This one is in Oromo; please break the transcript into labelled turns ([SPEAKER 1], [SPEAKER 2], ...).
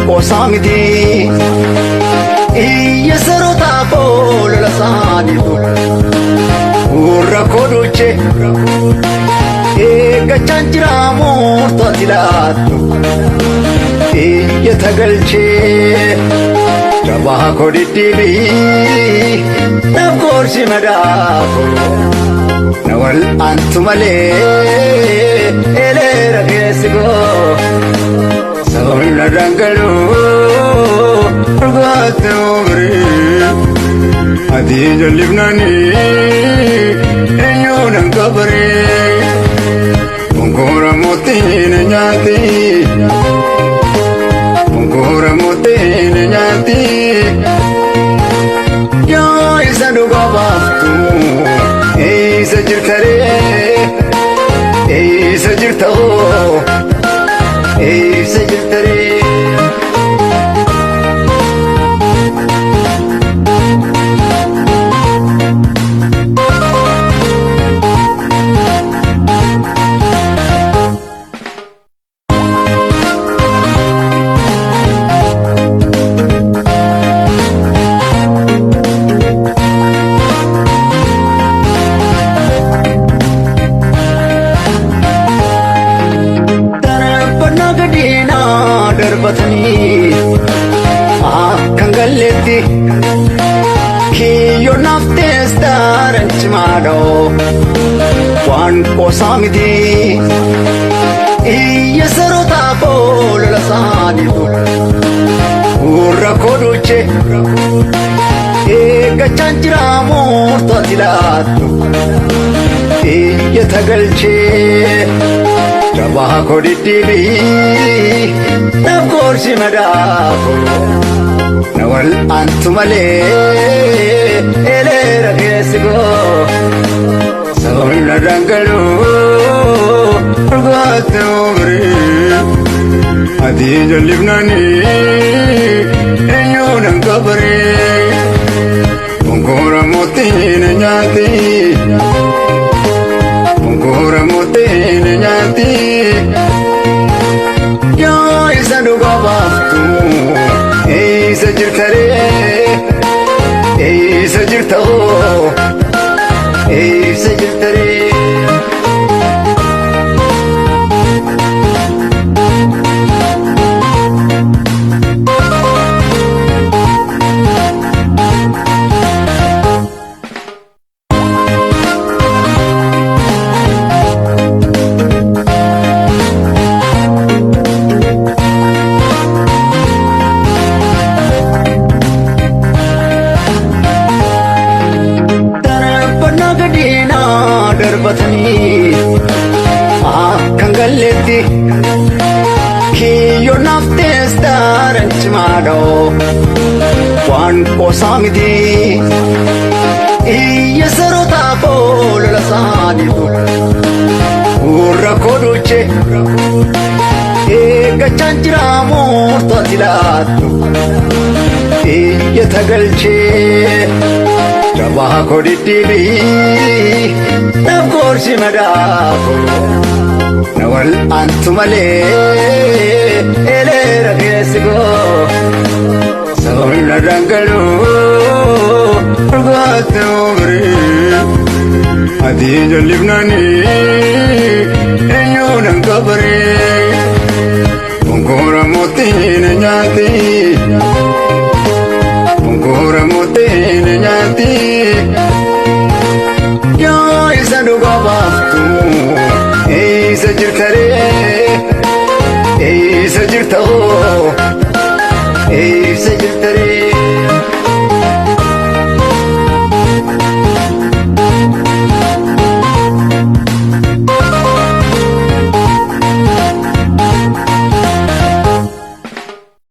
[SPEAKER 1] qosamiti iyyasaroota boolola saanitu urra koduche eeggachaan jira moortoti laattu iyyatagalchee jabaa kodiddiibii nabgoorsi madaafu nawal antu malee eleera keessigoo sababna dangaluu dhugaatti umrii adii jallifnanii eenyuunan qabaree konkoora mootiin nyaati konkoora mootiin nyaati yaa isa dhugaa baaftu eessa jirtaree eessa jirtoo eessa jirtaree darbatanii akkan galleetti kiyyoo naftees daaran cimaadhoo waan qoosaa miti iyyasaroota boolola saanitu urra koduche eeggachaan jira moortoti laattu iyyatagalchee jabaa kodiddiibii nabgoorsi madaafu nawal antu malee eleera keessigoo sababna dangaluu dhugaatti umrii adii jallifnanii eenyuunan qabaree konkoora mootiin nyaati konkoora mootiin nyaati yaa isa dhugaa baaftu eessa jirtaree eessa jirtoo eessa jirtaree darbatanii akkan galleetti kiyyoo naftees daaran cimaadhoo waan qoosaa miti iyyasaroota boolola saanitu urra koduche eeggachaan jira moortoti laattu iyyatagalchee jabaa kodiddiibii nabgoorsi madaafu nawal antu malee eleera keessigoo sababna dangaluu dhugaatti umrii adii jallifnanii eenyuunan qabaree konkoora mootiin nyaati konkoora mootiin nyaati yaa isa dhugaa baaftu eessa jirtaree eessa jirtoo